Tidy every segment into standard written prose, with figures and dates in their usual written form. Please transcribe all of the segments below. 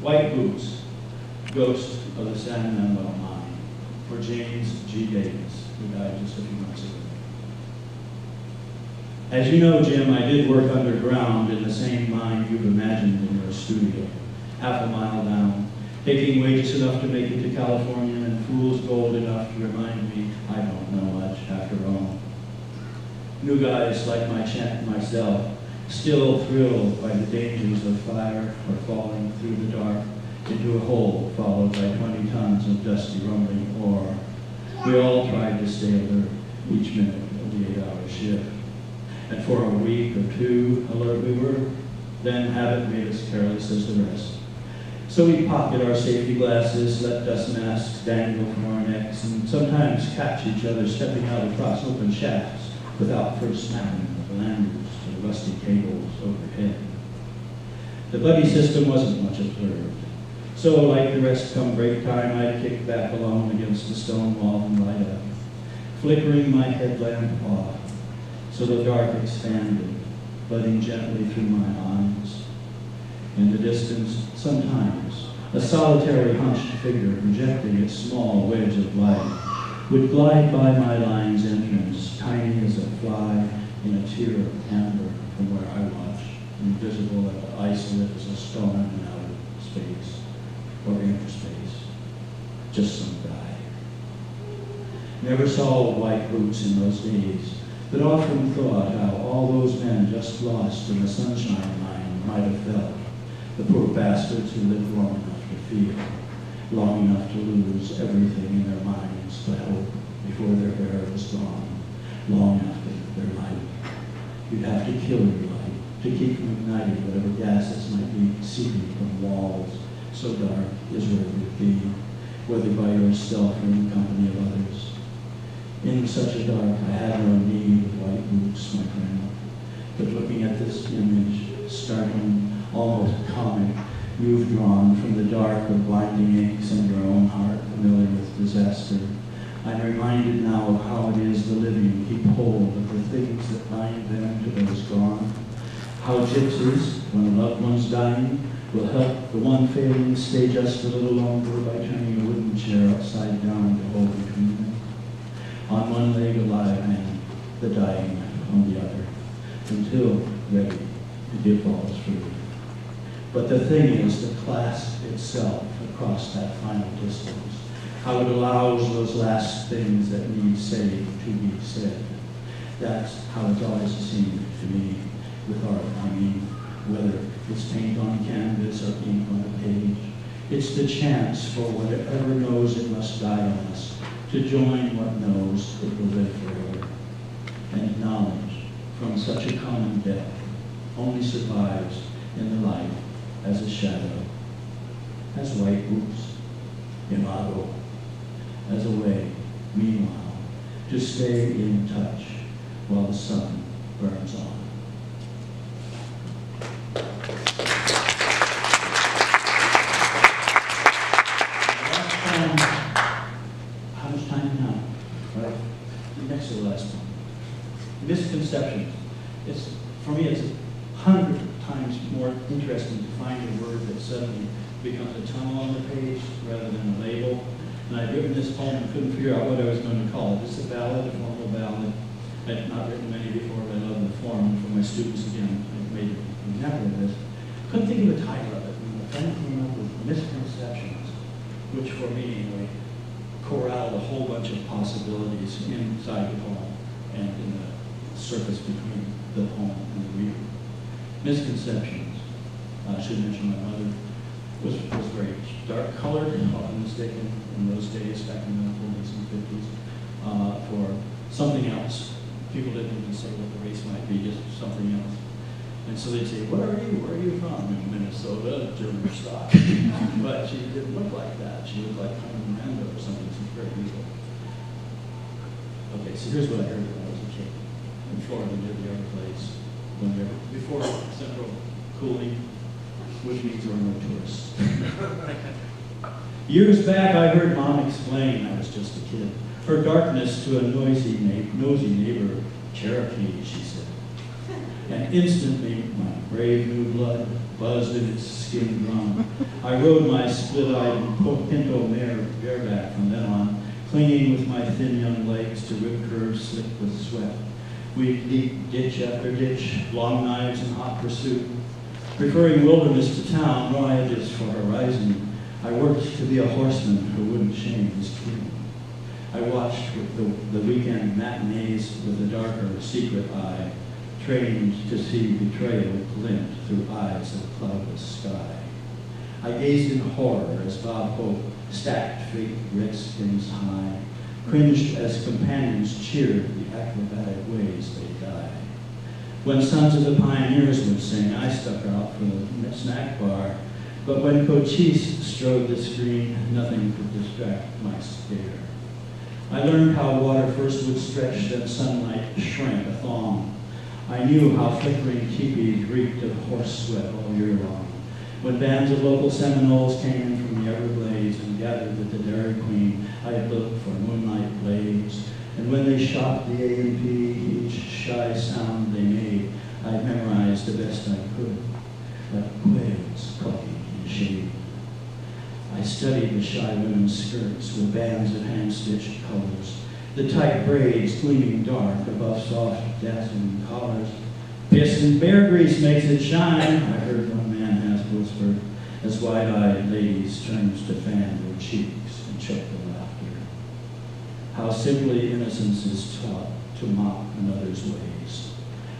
White Boots, Ghost of the San Manuel Mine, for James G. Davis, who died just a few months ago. As you know, Jim, I did work underground in the same mine you've imagined in your studio, half a mile down, taking wages enough to make it to California and fool's gold enough to remind me I don't know much after all. New guys like myself, still thrilled by the dangers of fire or falling through the dark into a hole followed by 20 tons of dusty rumbling ore. We all tried to stay alert each minute of the 8-hour shift. And for a week or two, alert we were, then habit made us careless as the rest. So we pocket our safety glasses, let dust masks dangle from our necks, and sometimes catch each other stepping out across open shafts without first snapping the landers to the rusty cables overhead. The buddy system wasn't much observed. So like the rest come break time, I'd kick back alone against the stone wall and light up, flickering my headlamp off, so the dark expanded, budding gently through my eyes. In the distance, sometimes, a solitary hunched figure projecting its small wedge of light would glide by my line's entrance, tiny as a fly in a tear of amber from where I watched, invisible and isolate as a stone in outer space or interspace. Just some guy. Never saw White Boots in those days, but often thought how all those men just lost in the sunshine line might have felt. The poor bastards who lived long enough to feel, long enough to lose everything in their minds but hope before their air was gone, long after their light. You'd have to kill your light to keep from igniting whatever gases might be seeping from walls so dark Israel would be, whether by yourself or in the company of others. In such a dark, I had no need of white boots, my friend. But looking at this image, startling, almost comic, you've drawn from the dark of blinding inks in your own heart, familiar with disaster, I'm reminded now of how it is the living keep hold of the things that bind them to those gone. How gypsies, when a loved one's dying, will help the one failing stay just a little longer by turning a wooden chair upside down to hold between them. On one leg a live man, the dying on the other, until ready to give balls free. But the thing is the clasp itself across that final distance, how it allows those last things that need saying to be said. That's how it's always seemed to me with art. I mean, whether it's paint on canvas or ink on a page, it's the chance for whatever knows it must die on us to join what knows it will live forever. And knowledge from such a common death only survives in the light as a shadow, as white boots, imago, as a way, meanwhile, to stay in touch while the sun burns on. How much time now? Right? Next to the last one. Misconceptions. For me, it's 100 times more interesting to find a word that suddenly becomes a tunnel on the page rather than a label. And I'd written this poem and couldn't figure out what I was going to call it. It's a ballad, a formal ballad. I'd not written many before, but I love the form. For my students, again, I've made an example of this. Couldn't think of a title of it. And the friend came up with Misconceptions, which for me, anyway, corralled a whole bunch of possibilities inside the poem and in the surface between the poem and the reader. Misconceptions. I should mention my mother was very dark colored, often mistaken in those days, back in the 40s and 50s, for something else. People didn't even say what the race might be, just something else. And so they'd say, "What are you? Where are you from?" In Minnesota, German stock. But she didn't look like that. She looked like Carmen Miranda or something. She's very evil. Okay, so here's what I heard when I was a kid in Florida near the Everglades, before central cooling, which means there were no tourists. Years back, I heard Mom explain, I was just a kid, her darkness to a nosy neighbor, Cherokee, she said. and instantly my brave new blood buzzed in its skin drum. I rode my split-eyed pinto mare bareback from then on, clinging with my thin young legs to rib curves slick with sweat. We'd leap ditch after ditch, long knives in hot pursuit. Preferring wilderness to town, voyages for horizon, I worked to be a horseman who wouldn't shame his king. I watched the weekend matinees with a darker, secret eye, trained to see betrayal glint through eyes of cloudless sky. I gazed in horror as Bob Hope stacked fake redskins high, cringed as companions cheered the acrobatic ways they die. When Sons of the Pioneers would sing, I stuck out for the snack bar, but when Cochise strode the screen, nothing could distract my stare. I learned how water first would stretch, then sunlight shrank a thong. I knew how flickering teepees reeked of horse sweat all year long. When bands of local Seminoles came in from the Everglades and gathered with the Dairy Queen, I'd look for moonlight blades. And when they shopped the A&P, each shy sound they made, I'd memorized the best I could, like quails clucking in shade. I studied the shy women's skirts with bands of hand-stitched colors, the tight braids gleaming dark above soft, dazzling collars. Piss and bear grease makes it shine, I heard one man half whisper, as wide-eyed ladies turned to fan their cheeks and choke the laughter. How simply innocence is taught to mock another's ways.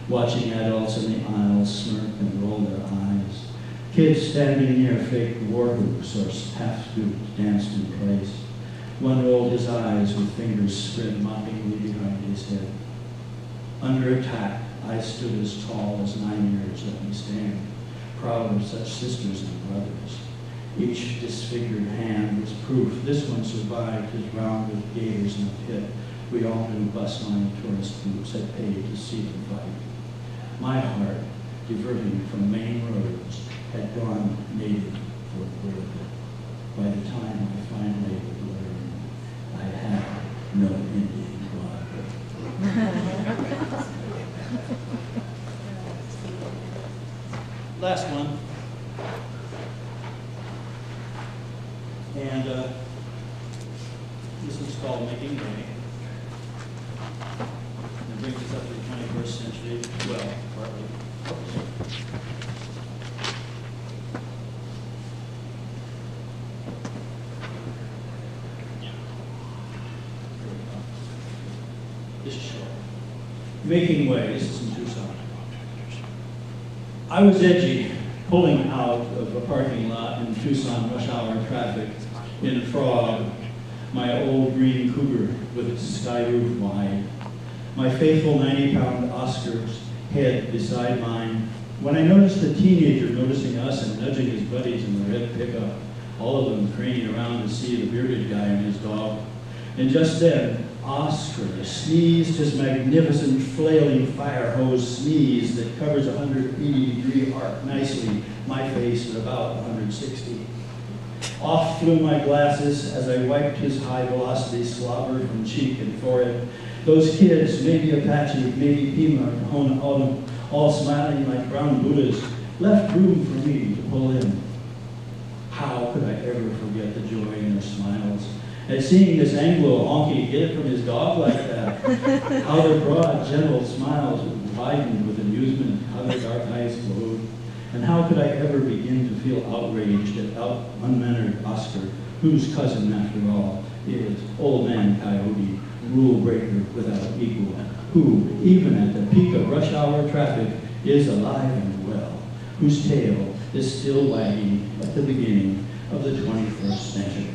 Watching adults in the aisles smirk and roll their eyes. Kids standing near fake war hoops or half-stooped danced in place. One rolled his eyes with fingers spread mockingly behind his head. Under attack, I stood as tall as 9 years, let me stand, proud of such sisters and brothers. Each disfigured hand was proof this one survived his round with gators in the pit. We all knew bus-line tourist groups had paid to see the fight. My heart, diverting from main roads, had gone native for good. By the time I finally learned, I had no Indian blood. Last one. And this is called Making Way. It brings us up to the 21st century. Well, partly. This is short. Making Way. This is in Tucson. I was edgy, pulling out of a parking lot in Tucson rush hour traffic in Frog, my old green Cougar with its sky roof wide, my faithful 90-pound Oscar's head beside mine, when I noticed a teenager noticing us and nudging his buddies in the red pickup, all of them craning around to see the bearded guy and his dog. And just then, Oscar sneezed his magnificent flailing fire hose sneeze that covers a 180-degree arc nicely, my face at about 160. Off flew my glasses as I wiped his high-velocity slobber from cheek and forehead. Those kids, maybe Apache, maybe Pima, all smiling like brown Buddhas, left room for me to pull in. How could I ever forget the joy in their smiles? And seeing this Anglo-honky get it from his dog like that, how their broad, gentle smiles widened with amusement, how their dark eyes glowed, and how could I ever begin to feel outraged at unmannered Oscar, whose cousin, after all, is Old Man Coyote, rule breaker without equal, who, even at the peak of rush hour traffic, is alive and well, whose tail is still wagging at the beginning of the 21st century.